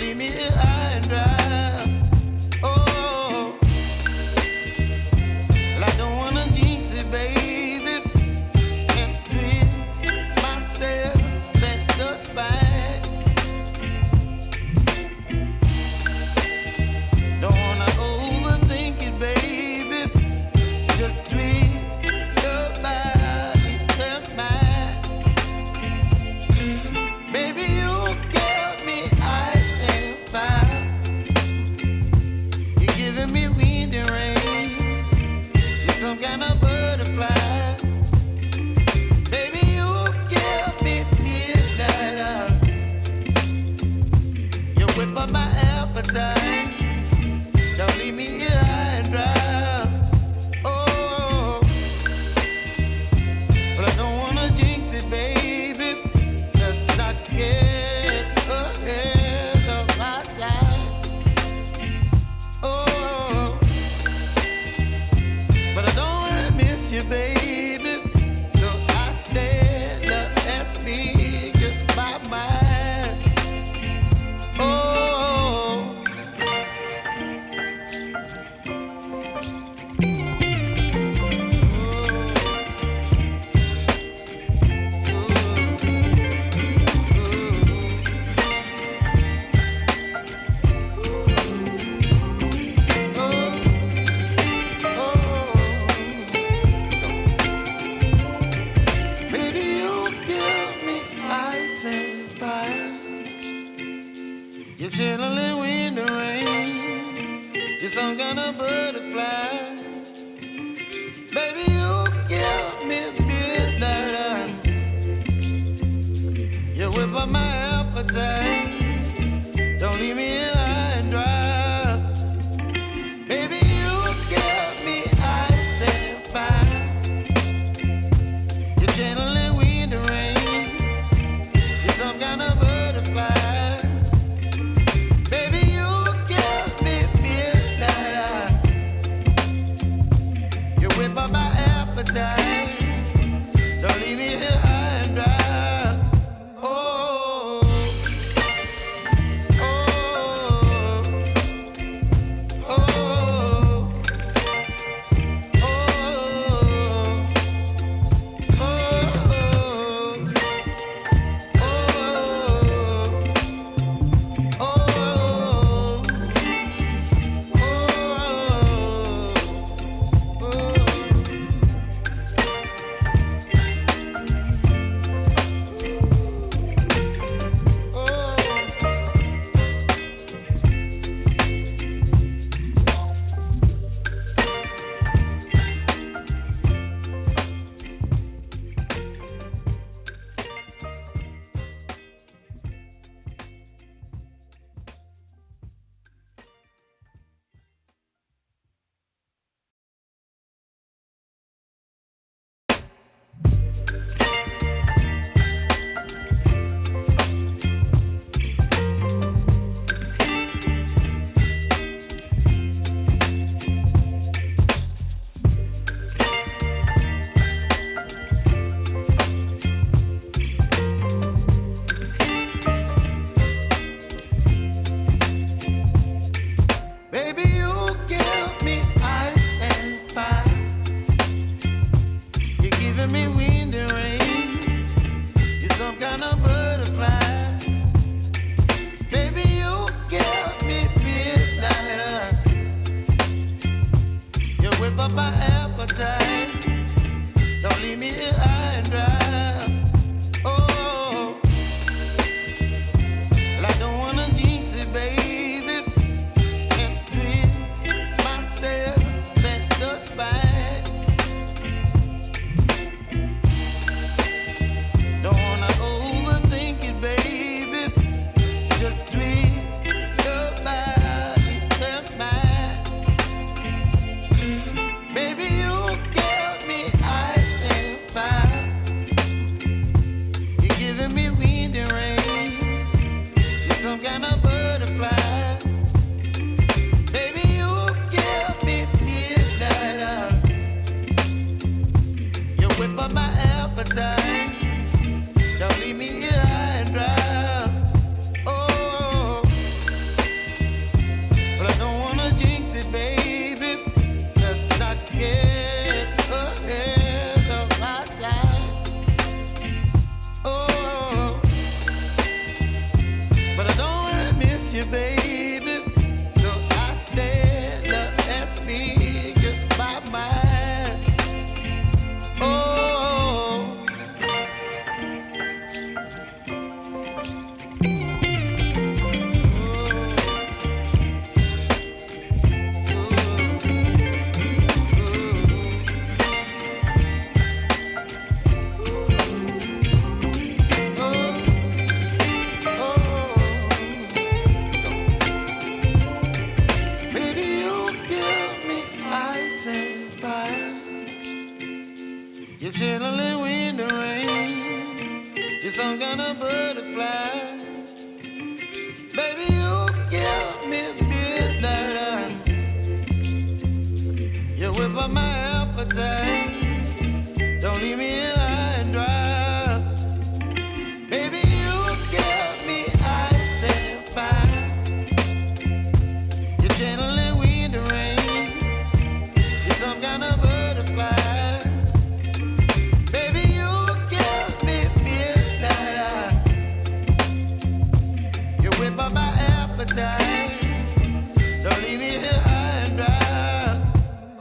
leave me here high and dry. Oh, well, I don't wanna jinx it, baby, and twist myself at the spine. Don't wanna overthink it, baby. It's just twist your body and mine. Baby, you give me ice and fire. You're giving me wind and rain. You're some kind of butterfly. Baby, you give me midnight. You whip up my appetite. Don't leave me here high and dry. Oh, but I don't wanna jinx it, baby. Let's not get ahead of my time. Oh, but I don't wanna miss you, baby. So I stand up and speak just my mind. Oh. Baby, you give me ice and fire. You're chilling wind and rain. You're some kind of butterfly. Baby, you give me midnight. You whip up my appetite. Don't leave me here high and dry. Baby, you give me ice and fire. You're channeling wind and rain. You're some kind of butterfly. Baby, you give me midnight. You whip up my appetite. Don't leave me here high and dry. Oh, oh, oh, oh, baby, you give me ice and fire. You're giving me wind and rain. You're some kind of butterfly. Baby, you give me midnight. You whip up my appetite. Don't leave me here high and dry. Oh, well, I don't wanna jinx it, baby, and twist myself at the spine. Don't wanna overthink it, baby. It's just twist your body and mine. Baby, you give me ice and fire. You're giving me wind and rain. You're some kind of butterfly. Baby, you give me midnight. You whip up my appetite. Don't leave me here high and dry. Oh, you, baby. So I stand up and speak my mind. Oh, baby, you give me ice and fire. You're chilling in the rain. You're some kind of butterfly. Baby, you give me midnight. You whip up my appetite. Don't leave me here high and dry. Baby, you give me ice and fire. You're channeling wind and rain. You're some kind of butterfly. Baby, you give me midnight. You whip up my appetite. Don't leave me here high and dry.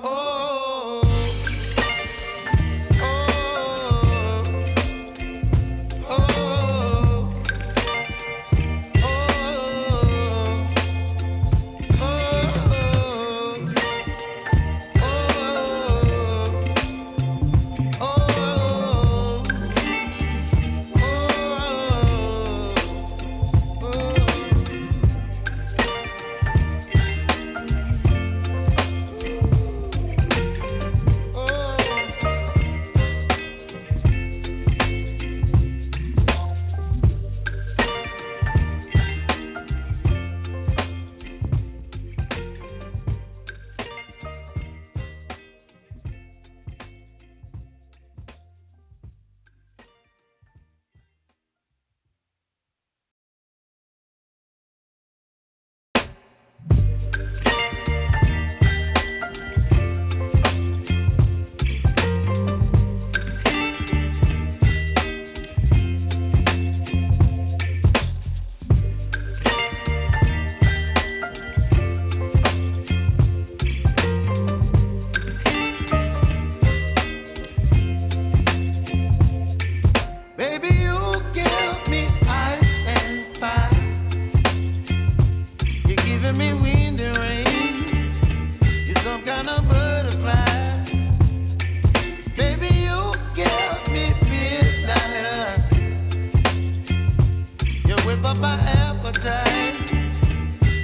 Oh, oh, oh, oh, oh, baby, you give me ice and fire. You're giving me wind and rain. You're some kind of butterfly. Baby, you give me midnight. You whip up my appetite.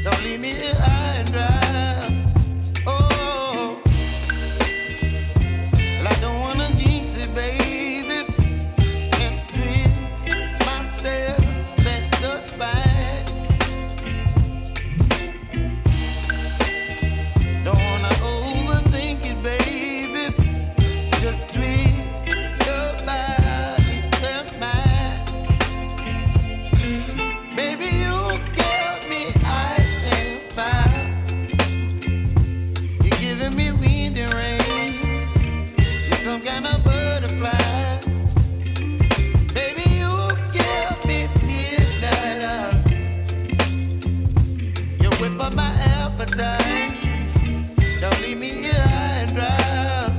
Don't leave me here high and dry. Oh, well, I don't wanna jinx it, baby. And twist myself at the spine. Don't wanna overthink it, baby. It's just twist your body and mine. Baby, you give me ice and fire. You're giving me wind and rain. You're some kind of butterfly. Baby, you give me midnight. You whip up my appetite. Don't leave me here high and dry.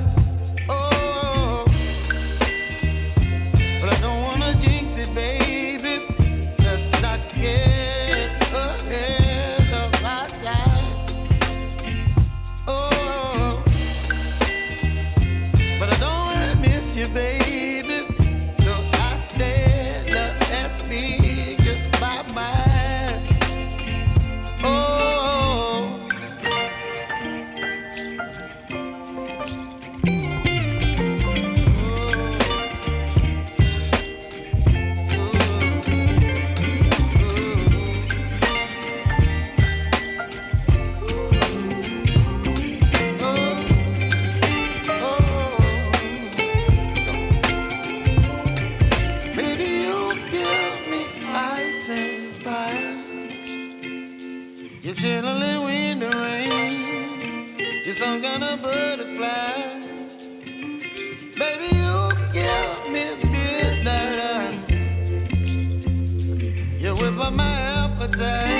Oh, but I don't wanna jinx it, baby. Let's not get ahead of my time. Oh, but I don't wanna miss you, baby. So I stand up and speak my mind. Oh, baby, you give me ice and fire. You're chilling wind and rain. You're some kind of butterfly. Baby, you give me midnight. You whip up my appetite.